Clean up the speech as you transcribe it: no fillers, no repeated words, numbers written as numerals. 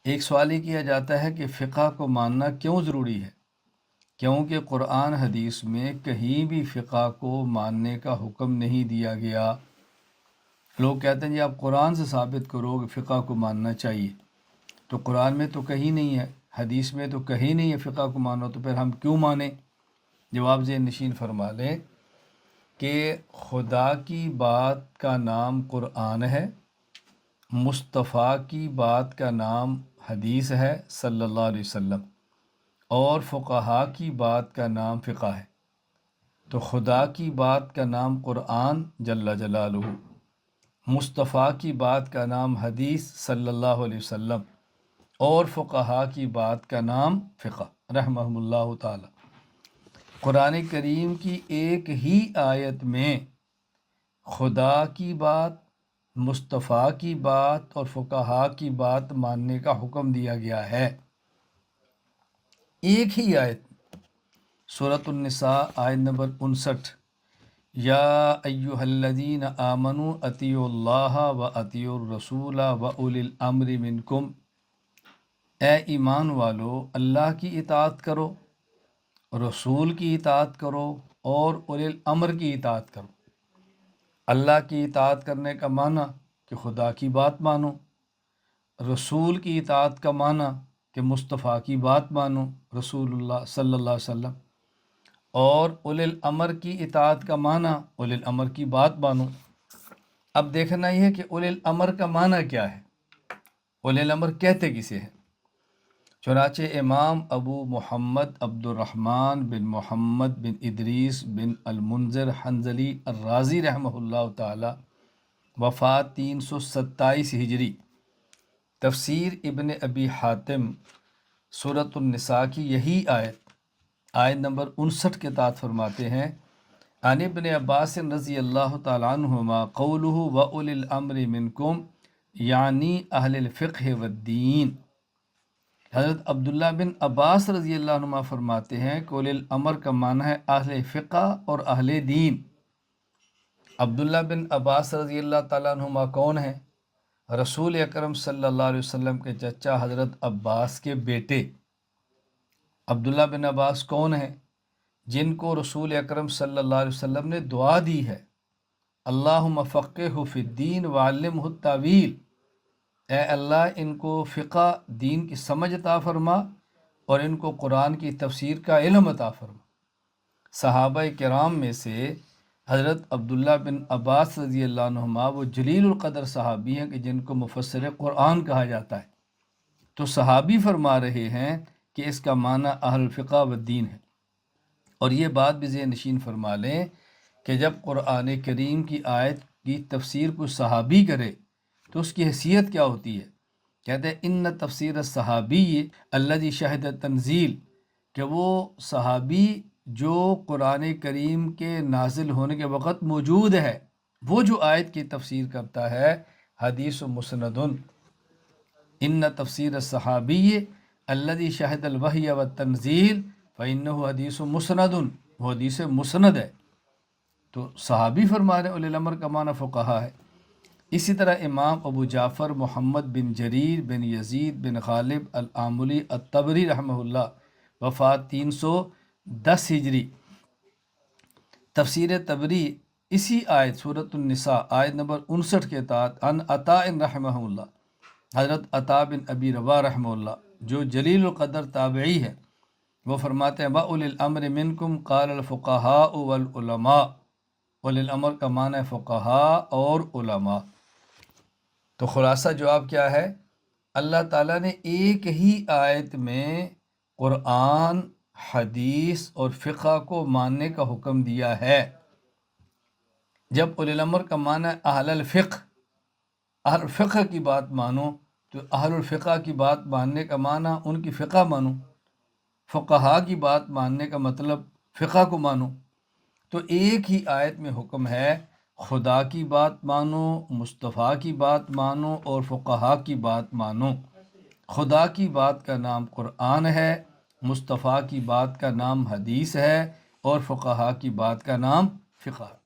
ایک سوال یہ کیا جاتا ہے کہ فقہ کو ماننا کیوں ضروری ہے؟ کیونکہ قرآن حدیث میں کہیں بھی فقہ کو ماننے کا حکم نہیں دیا گیا۔ لوگ کہتے ہیں جی آپ قرآن سے ثابت کرو کہ فقہ کو ماننا چاہیے، تو قرآن میں تو کہیں نہیں ہے، حدیث میں تو کہیں نہیں ہے فقہ کو مانو، تو پھر ہم کیوں مانیں؟ جواب ذہن نشین فرما لیں کہ خدا کی بات کا نام قرآن ہے، مصطفیٰ کی بات کا نام حدیث ہے صلی اللہ علیہ وسلم، اور فقہا کی بات کا نام فقہ ہے۔ تو خدا کی بات کا نام قرآن جل جلالہ، مصطفیٰ کی بات کا نام حدیث صلی اللہ علیہ وسلم، اور فقہا کی بات کا نام فقہ رحمہم اللہ تعالی۔ قرآن کریم کی ایک ہی آیت میں خدا کی بات، مصطفیٰ کی بات اور فقہا کی بات ماننے کا حکم دیا گیا ہے، ایک ہی آیت۔ سورۃ النساء آیت نمبر 59، یا ایہا الذین آمنوا اطیعوا اللہ و اطیعوا الرسول و اولی الامر منکم، اے ایمان والو اللہ کی اطاعت کرو، رسول کی اطاعت کرو اور اولی الامر کی اطاعت کرو۔ اللہ کی اطاعت کرنے کا معنی کہ خدا کی بات مانو، رسول کی اطاعت کا معنی کہ مصطفیٰ کی بات مانو رسول اللہ صلی اللہ علیہ وسلم، اور اولی الامر کی اطاعت کا معنی اولی الامر کی بات مانو۔ اب دیکھنا یہ ہے کہ اولی الامر کا معنی کیا ہے، اولی الامر کہتے کسے ہیں؟ چنانچہ امام ابو محمد عبد الرحمن بن محمد بن ادریس بن المنذر حنظلی الرازی رحمہ اللہ تعالی، وفات 327 ہجری، تفسیر ابن ابی حاتم سورۃ النساء کی یہی آیت نمبر 59 کے تحت فرماتے ہیں، عن ابن عباس رضی اللہ تعالیٰ عنہما قولہ وَأُولِي الْأَمْرِ مِنْكُمْ یعنی اہل الفقہ والدین۔ حضرت عبداللہ بن عباس رضی اللہ عنہ فرماتے ہیں کہ اولی الامر کا معنی ہے اہل فقہ اور اہل دین۔ عبداللہ بن عباس رضی اللہ تعالیٰ عنہما کون ہیں؟ رسول اکرم صلی اللہ علیہ وسلم کے چچا حضرت عباس کے بیٹے۔ عبداللہ بن عباس کون ہیں؟ جن کو رسول اکرم صلی اللہ علیہ وسلم نے دعا دی ہے، اللہم فقہہ فی الدین وعلمہ التاویل، اے اللہ ان کو فقہ دین کی سمجھ عطا فرما اور ان کو قرآن کی تفسیر کا علم عطا فرما۔ صحابہ کرام میں سے حضرت عبداللہ بن عباس رضی اللہ عنہما وہ جلیل القدر صحابی ہیں کہ جن کو مفسر قرآن کہا جاتا ہے۔ تو صحابی فرما رہے ہیں کہ اس کا معنی اہل الفقہ والدین ہے، اور یہ بات بھی ذہن نشین فرما لیں کہ جب قرآن کریم کی آیت کی تفسیر کوئی صحابی کرے تو اس کی حیثیت کیا ہوتی ہے؟ کہتے ہیں ان تفسیر الصحابی الذی شہد تنزیل، کہ وہ صحابی جو قرآن کریم کے نازل ہونے کے وقت موجود ہے، وہ جو آیت کی تفسیر کرتا ہے، حدیث مسند، ان تفسیر الصحابی الذی شہد الوحی والتنزیل فإنہ حدیث مسند، وہ حدیث مسند ہے۔ تو صحابی فرما رہے اولی الامر کا معنی فقہا ہے۔ اسی طرح امام ابو جعفر محمد بن جریر بن یزید بن غالب العاملی الطبری رحمہ اللہ، وفات 310 ہجری، تفسیر طبری اسی آیت سورۃ النساء آیت نمبر 59 کے تحت عن عطاء رحمہ اللہ، حضرت عطاء بن ابی رباح رحمہ اللہ جو جلیل القدر تابعی ہے، وہ فرماتے ہیں وَأُولِي الْأَمْرِ مِنْكُمْ قَالَ الْفُقَهَاءُ وَالْعُلَمَاءُ، اولی الامر کا معنی ہے فقہا اور علماء۔ تو خلاصہ جواب کیا ہے؟ اللہ تعالیٰ نے ایک ہی آیت میں قرآن، حدیث اور فقہ کو ماننے کا حکم دیا ہے۔ جب اولی الامر کا معنی ہے اہل الفقہ، اہل الفقہ کی بات مانو، تو اہل الفقہ کی بات ماننے کا معنی ان کی فقہ مانو، فقہا کی بات ماننے کا مطلب فقہ کو مانو۔ تو ایک ہی آیت میں حکم ہے خدا کی بات مانو، مصطفیٰ کی بات مانو اور فقہا کی بات مانو۔ خدا کی بات کا نام قرآن ہے، مصطفیٰ کی بات کا نام حدیث ہے، اور فقہا کی بات کا نام فقہ ہے۔